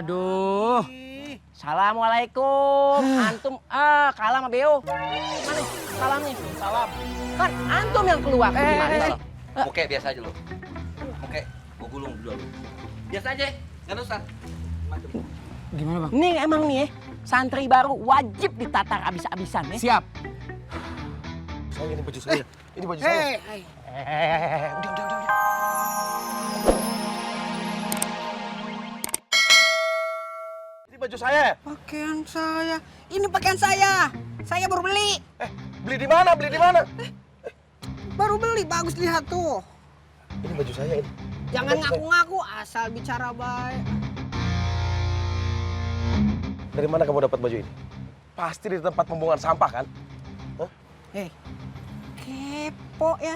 Aduh. Assalamualaikum. Antum kalah sama Beo. Mana salamnya? Salam. Kan antum yang keluar. Gimana sih? Oke, biasa aja lo. Oke, gua gulung dulu. Biasa aja, nggak usah. Gimana bang? Nih emang nih santri baru wajib ditatar abis-abisan ya. Siap. Saya ini baju saya. Ini baju saya. Udah. Ini baju saya. Pakaian saya. Ini pakaian saya. Saya baru beli. Beli di mana? Beli di mana? Baru beli, bagus lihat tuh. Ini baju saya ini. Jangan ngaku-ngaku, asal bicara baik. Dari mana kamu dapat baju ini? Pasti di tempat pembuangan sampah kan? Hei, kepo ya.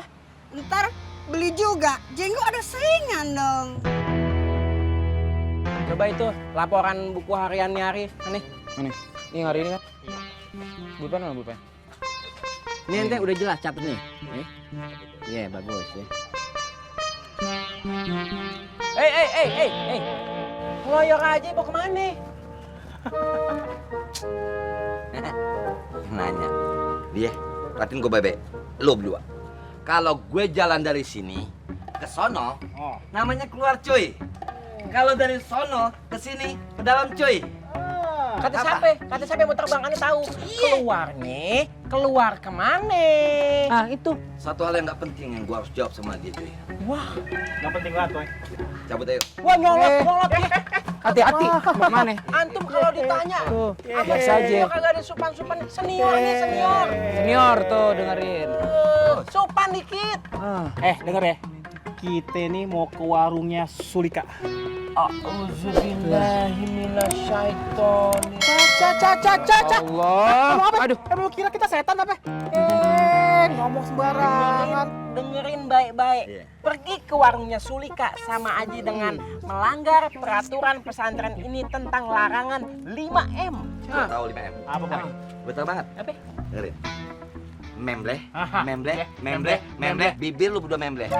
Ntar beli juga. Jenggo ada saingan dong. Coba itu laporan buku hariannya Arif. Nih. Mana? Ini hari ini kan? Bukan mana bukan? Ini ente udah jelas catat nih. Iya, bagus ya. Hey. Ngeloyor aja mau kemana? Nanya. Dia, perhatiin gue bebek. Lo berdua. Kalau gue jalan dari sini ke sono, namanya keluar cuy. Kalau dari sono ke sini ke dalam cuy. Kata siapa mau terbang, aneh tahu. Keluarnya, keluar kemana? Ah, itu. Satu hal yang nggak penting yang gue harus jawab sama dia cuy. Wah, Nggak penting banget, Toy. Cabut ayo. wah nyolot ya. Hati-hati, mana? Antum kalau ditanya, biasa aja. Kagak ada sopan-sopan, senior nih, senior. Senior tuh dengerin. Sopan dikit. Denger ya. Kita nih mau ke warungnya Sulika. Auzubillahiminasyaitonir. Caca. Allah. Aduh. Emang lu kira kita setan apa? Ngomong sembarangan. Dengerin baik-baik. Iya. Pergi ke warungnya Sulika sama aja dengan melanggar peraturan pesantren ini tentang larangan 5M. Tahu 5M. Apa Boy? Betul banget. Apa? Dengerin. Membleh, Aha. membleh, bibir lu berdua membleh.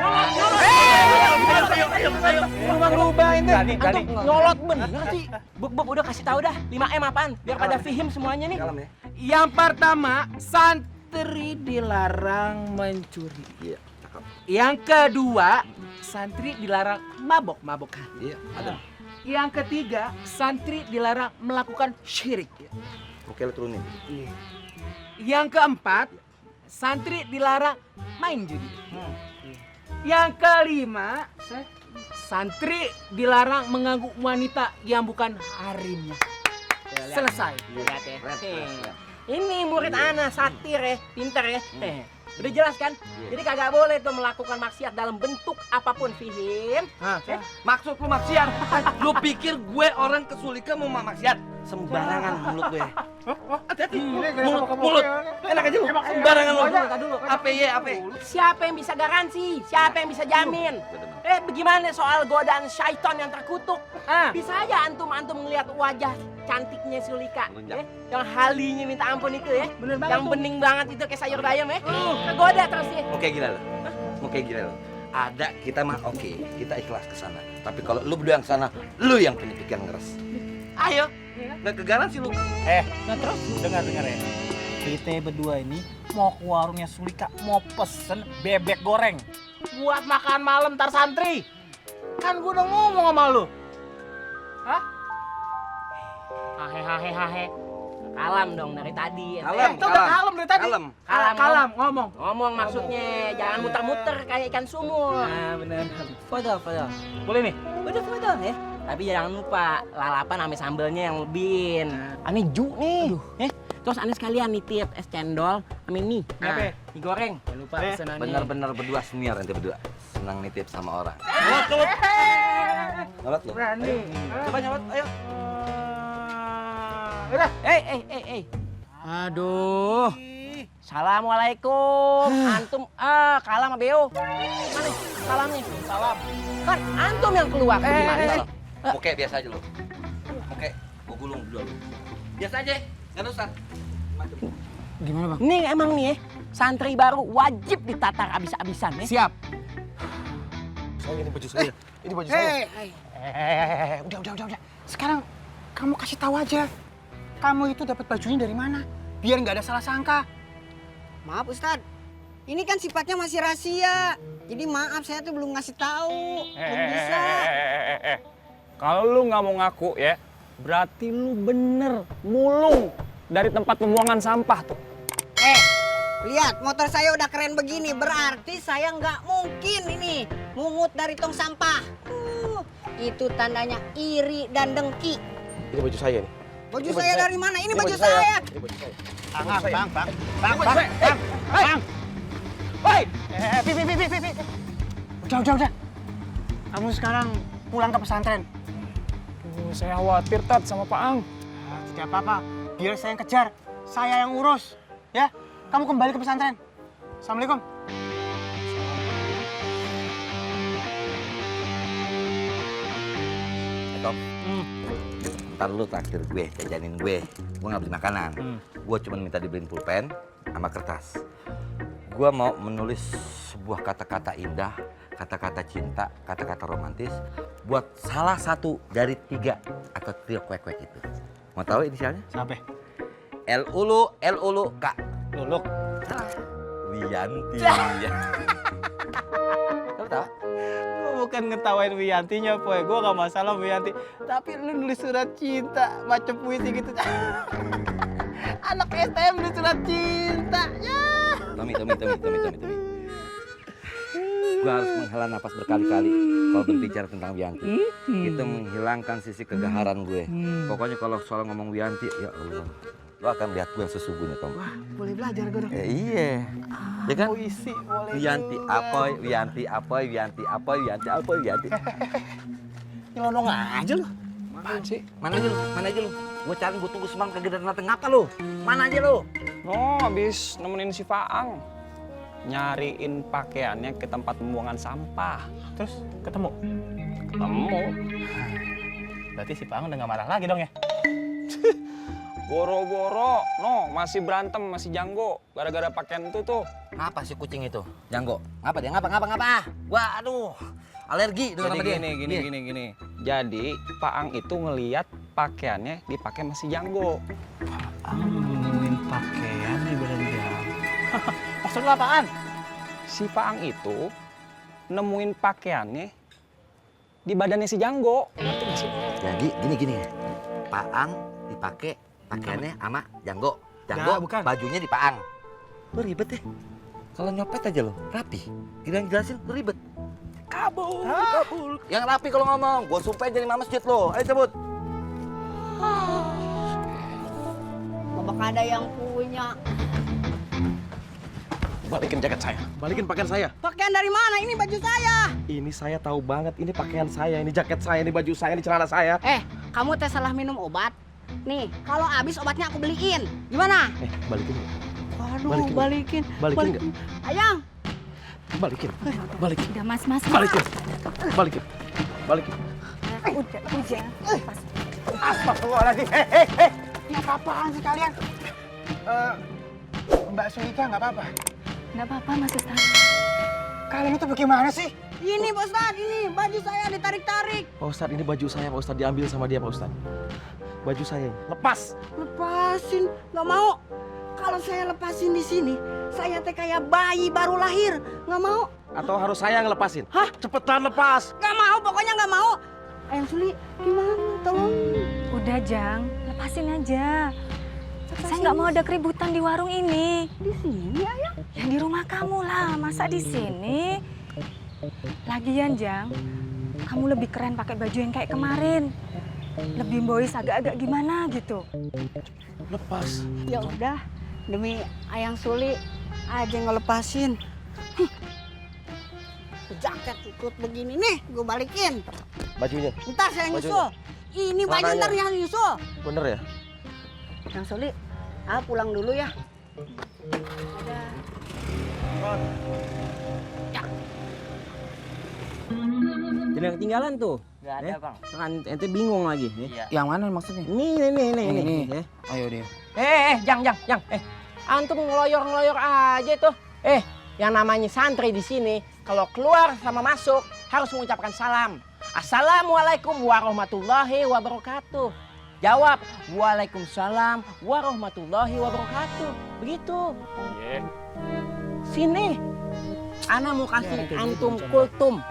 Rubah ini. Gani. Nyolot bener sih. Buk udah kasih tahu dah 5M apaan biar pada fihim semuanya nih. Kalem ya. Yang pertama, santri dilarang mencuri. Iya, cakep. Yang kedua, santri dilarang mabok-mabokan. Iya, ada. Yang ketiga, santri dilarang melakukan syirik. Oke, lu turunin. Yang keempat, santri dilarang main judi. Yang kelima, santri dilarang mengganggu wanita yang bukan harimnya. Selesai. Lihat ya. Keren. Ini murid ana satir ya, pinter ya. Udah jelas kan? Jadi kagak boleh tuh melakukan maksiat dalam bentuk apapun, fihim. Maksud lu maksiat? Lu pikir gue orang kesulika mau maksiat? Sembarangan mulut gue. Hati-hati. Mulut. Enak aja lu. Sembarangan lu. Apa? Siapa yang bisa garansi? Siapa yang bisa jamin? Bagaimana soal godaan syaiton yang terkutuk? Bisa aja antum ngelihat wajah cantiknya Sulika, yang halinya minta ampun itu ya, yang bening banget itu kayak sayur bayam ya, kegoda terus ya. Oke, gila lo. Ada kita mah oke, kita ikhlas ke sana. Tapi kalau lu berdua yang sana, lu yang punya pikiran ngeres. Ayo, nggak kegaransi lu. Nah terus dengar ya. Kita berdua ini mau ke warungnya Sulika, mau pesen bebek goreng buat makan malam tar santri. Kan gua udah ngomong sama lu. Hah? Hahe. Kalem dong dari tadi. Kalem. Itu udah kalem dari tadi. Kalem ngomong. Ngomong maksudnya, jangan muter-muter kayak ikan sumur. Bener. Foto. Boleh nih? Udah foto ya. Tapi jangan lupa lalapan sama sambelnya yang lebihin. Aneh ju nih. Terus aneh sekalian nitip es cendol sama ini. Apa? Digoreng. Jangan lupa pesenannya. Bener-bener berdua senior ente berdua. Senang nitip sama orang. Nyolot lu. Berani. Coba nyolot, ayo. Udah. Aduh. Assalamualaikum. Antum kalah sama Beo. Mana salamnya? Salam. Kan antum yang keluar. Gimana sih? Oke, biasa aja lu. Oke, gua gulung dulu. Biasa aja, nggak usah. Gimana bang? Nih emang nih santri baru wajib ditatar abis-abisan ya. Siap. Saya ini baju saya. Ini baju saya. Udah. Sekarang kamu kasih tahu aja. Kamu itu dapat bajunya dari mana? Biar nggak ada salah sangka. Maaf Ustadz, ini kan sifatnya masih rahasia. Jadi maaf saya tuh belum ngasih tahu. Belum bisa. Kalau lu nggak mau ngaku ya, berarti lu bener mulung dari tempat pembuangan sampah tuh. Lihat motor saya udah keren begini, berarti saya nggak mungkin ini mungut dari tong sampah. Itu tandanya iri dan dengki. Ini baju saya nih. Baju saya dari mana? Ini baju saya. Ini baju saya. Bang. Woi, Udah. Kamu sekarang pulang ke pesantren. saya khawatir Tat sama Pak Ang. Tidak apa-apa, biar saya yang kejar. Saya yang urus. Ya, kamu kembali ke pesantren. Assalamualaikum. Tom, ntar lu traktir gue, jajanin gue. Gue nggak beli makanan. Gue cuma minta dibeliin pulpen sama kertas. Gue mau menulis sebuah kata-kata indah, kata-kata cinta, kata-kata romantis buat salah satu dari 3 atau trio kuek-kuek itu. Mau tahu inisialnya? Siapa? L ulu K. Luluk. Wiyanti. Kamu tahu? Gue bukan ngetawain Wiyantinya, Poy. Gue gak masalah Wiyanti. Tapi lu nulis surat cinta, macam puisi gitu. Anak STM nulis surat cinta. Ya. Tommy. Gue harus menghela napas berkali-kali kalau berbicara tentang Wiyanti. Itu menghilangkan sisi kegaharan gue. Pokoknya kalau soal ngomong Wiyanti, ya Allah, lo akan lihat gue yang sesungguhnya, Tom. Wah, boleh belajar gue dong. Iya. Ya kan? Puisi boleh Wiyanti juga. apoy, Wiyanti apoy, Wiyanti apoy, Wiyanti apoy, Wiyanti. Nyelonong aja lu. Apaan sih? Mana aja lu? Gue cari, gue tunggu semalam kagak datang. Ngapa lu? Mana aja lu? Oh, habis nemenin si Faang. Nyariin pakaiannya ke tempat pembuangan sampah. Terus ketemu? Ketemu. Berarti si Pak Ang udah gak marah lagi dong ya? Boro-boro, no, masih berantem, masih janggo. Gara-gara pakaian itu tuh. Ngapa si kucing itu? Janggo. Ngapa dia? Ngapa? Gua aduh, alergi dengan sama dia. Gini. Jadi, Pak Ang itu ngeliat pakaiannya dipakai masih janggo. Ang nemuin pakaian di badan dia. Maksud lu apaan? Si Pak Ang itu nemuin pakaiannya di badannya si Janggo. Ngerti nggak sih? Jadi gini. Paang dipakai pakaiannya sama Janggo. Janggo Nah, bukan. bajunya di Paang. Lu ribet ya? Kalau nyopet aja lo rapi. Giliran jelasin lu ribet. Kabul. Yang rapi kalau ngomong. Gua sumpahin jadi imam masjid lo. Ayo cabut. Babak ada yang punya. Balikin jaket saya. Balikin pakaian saya. Pakaian dari mana? Ini baju saya. Ini saya tahu banget. Ini pakaian saya, ini jaket saya, ini baju saya, ini celana saya. Kamu teh salah minum obat. Nih, kalau habis obatnya aku beliin. Gimana? Balikin. Aduh, balikin. Balikin nggak? Ayang. Balikin. Udah mas. Balikin. Udah. Astagfirullahaladzim. Ini apa-apaan sih kalian? Mbak Sulika nggak apa-apa. Nggak apa-apa mas Ustaz. Kalian itu bagaimana sih? Ini Pak Ustadz, ini baju saya ditarik-tarik. Pak Ustadz, ini baju saya, Pak Ustadz. Diambil sama dia, Pak Ustadz. Baju saya ini. Lepas. Lepasin, nggak mau. Kalau saya lepasin di sini, saya teh kayak bayi baru lahir. Nggak mau. Atau harus saya yang lepasin? Hah? Cepetan lepas. Nggak mau, pokoknya nggak mau. Ayang Suli, gimana? Tolong. Udah Jang, lepasin aja. Saya nggak mau ada keributan di warung ini. Di sini, Ayang. Ya di rumah kamu lah, masa di sini? Lagian Jang, kamu lebih keren pakai baju yang kayak kemarin. Lebih boys agak-agak gimana gitu. Lepas. Ya udah, demi Ayang Suli aja ngelepasin. Jaket ikut begini nih, gue balikin. Bajunya. Ntar saya nyusul. Ini baju Warnanya. ntar yang nyusul. Bener ya? Yang Suli, pulang dulu ya. Jadi yang ketinggalan tuh. Gak ada bang. Kan ente bingung lagi. Yang mana maksudnya? Nih. Ayo deh. Jang. Antum ngeloyor aja tuh. Yang namanya santri di sini, kalau keluar sama masuk harus mengucapkan salam. Assalamualaikum warahmatullahi wabarakatuh. Jawab, Waalaikumsalam warahmatullahi wabarakatuh. Begitu. Iya. Sini. Ana mau kasih antum kultum.